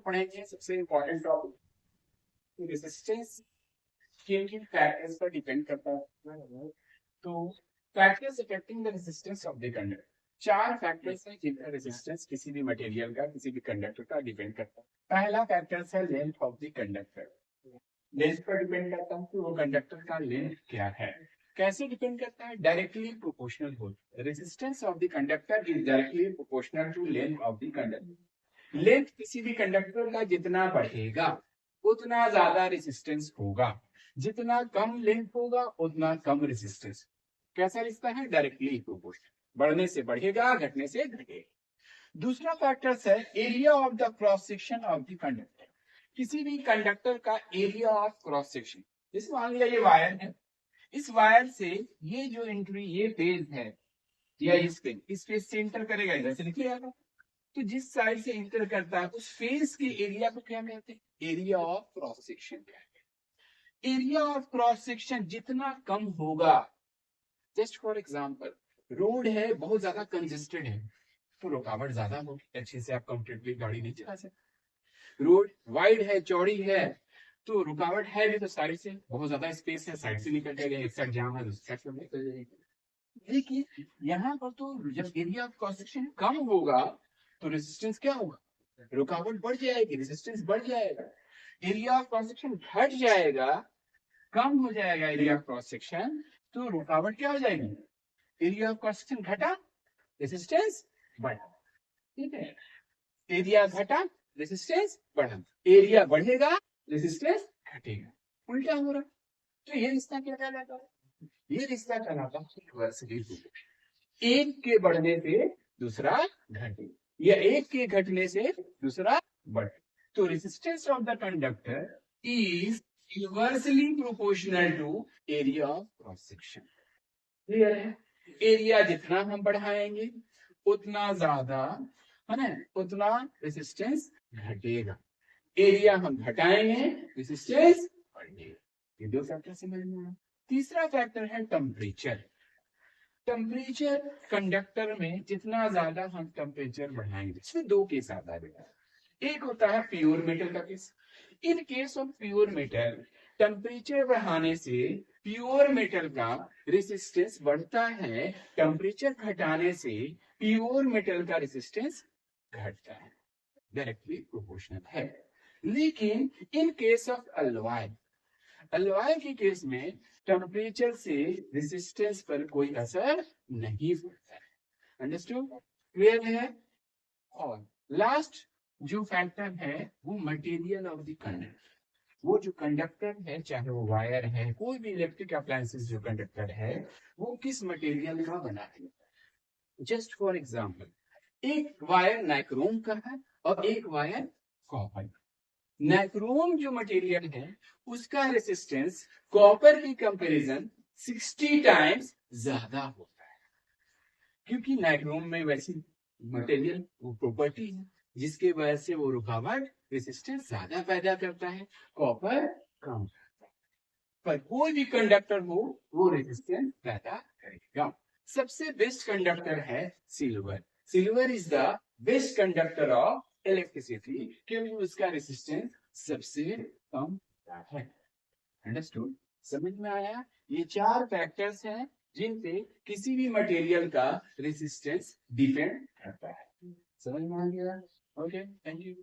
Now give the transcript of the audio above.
पढ़ेंगे सबसे important topic resistance किन किन फैक्टर्स पर डिपेंड करता है। तो factors affecting the resistance of the conductor, चार फैक्टर्स हैं जिनका रेजिस्टेंस किसी भी मटेरियल का किसी भी कंडक्टर का डिपेंड करता है। पहला फैक्टर है length of the conductor. Length पर डिपेंड करता है कि वो कंडक्टर का लेंथ क्या है। कैसे डिपेंड करता है? डायरेक्टली प्रोपोर्शनल हो। Resistance of the conductor is directly proportional to length of the conductor. Length किसी भी कंडक्टर का जितना बढ़ेगा उतना ज्यादा रेजिस्टेंस होगा, जितना कम लेंथ होगा उतना कम रेजिस्टेंस। कैसा रिश्ता है? डायरेक्टली प्रोपोर्शनल, बढ़ने से बढ़ेगा, घटने से घटेगा। दूसरा फैक्टर है area of the cross section of the conductor. किसी भी कंडक्टर का एरिया ऑफ क्रॉस सेक्शन, जैसे मान लिया ये वायर है, इस वायर से ये जो एंट्री ये फेज है या इस फेज से इंटर करेगा, इधर से निकल जाएगा। तो जिस साइड से इंटर करता है उस फेज के एरिया को क्या कहते हैं? Area of cross section. Area of cross section जितना कम होगा, जस्ट फॉर एग्जांपल रोड है बहुत ज्यादा कंजेस्टेड है तो रुकावट ज्यादा होगी, अच्छे से आप कंफर्टेबली गाड़ी नहीं चला सकते। रोड वाइड है, चौड़ी है, तो रुकावट है भी तो साइड से बहुत ज्यादा स्पेस है, साइड से निकल जाएगा, एक साइड जाम है दूसरी साइड से निकल जाएगा। लेकिन यहाँ पर तो जब एरिया ऑफ क्रॉस सेक्शन कम होगा तो रेजिस्टेंस क्या होगा? रुकावट बढ़ जाएगी, रेजिस्टेंस बढ़ जाएगा। एरिया ऑफ क्रॉस सेक्शन घट जाएगा, कम हो जाएगा एरिया ऑफ क्रॉस सेक्शन, तो रुकावट क्या हो जाएगी? एरिया ऑफ क्रॉस सेक्शन घटा, रेजिस्टेंस बढ़ा। ठीक है, एरिया घटा, रेजिस्टेंस बढ़ा, एरिया बढ़ेगा, रेजिस्टेंस घटेगा, उल्टा हो रहा। तो ये रिश्ता क्या कहलाता है? ये रिश्ता कहलाता है इन्वर्सली प्रोपोर्शनल। एक के बढ़ने से दूसरा घटे या एक के घटने से दूसरा बढ़े। तो resistance of the conductor is inversely proportional to area of cross section. Clear है? एरिया जितना हम बढ़ाएंगे उतना ज्यादा है ना, उतना रेजिस्टेंस घटेगा। एरिया हम घटाएंगे, रेजिस्टेंस बढ़ेगा। ये दो फैक्टर समझ में आया। तीसरा फैक्टर है टेम्परेचर। टेम्परेचर कंडक्टर में जितना ज्यादा हम टेम्परेचर बढ़ाएंगे, इसमें दो केस आता है बेटा। एक होता है प्योर मेटल का case. In case of pure metal temperature बढ़ाने से प्योर मेटल का रेजिस्टेंस बढ़ता है, टेम्परेचर घटाने से प्योर मेटल का रेजिस्टेंस घटता है, डायरेक्टली प्रोपोर्शनल है। लेकिन in case of alloy, alloy के केस में टेम्परेचर से रेजिस्टेंस पर कोई असर नहीं पड़ता है। अंडरस्टूड? क्लियर है? और लास्ट जो फैक्टर है वो मटेरियल ऑफ द कंडक्टर। वो जो कंडक्टर है, चाहे वो वायर है, कोई भी इलेक्ट्रिक अप्लायंसेस जो कंडक्टर है, वो किस मटेरियल का बना है। जस्ट फॉर एग्जांपल, एक वायर नाइक्रोम का है और एक वायर कॉपर। नाइक्रोम जो मटेरियल है उसका रेजिस्टेंस कॉपर की कंपैरिजन 60 टाइम्स ज्यादा होता है, क्योंकि नाइक्रोम में वैसी मटेरियल वो प्रॉपर्टी है जिसके वजह से वो रुकावट रेजिस्टेंस ज्यादा पैदा करता है, कॉपर कम करता है। पर कोई भी कंडक्टर हो वो रेजिस्टेंस पैदा करेगा। सबसे बेस्ट कंडक्टर है silver. Silver is the best conductor of electricity, क्योंकि उसका रेजिस्टेंस सबसे कम है। अंडरस्टूड? समझ में आया? ये चार फैक्टर्स हैं जिनसे किसी भी मटेरियल का रेजिस्टेंस डिपेंड करता है। समझ में आ गया? Okay, thank you.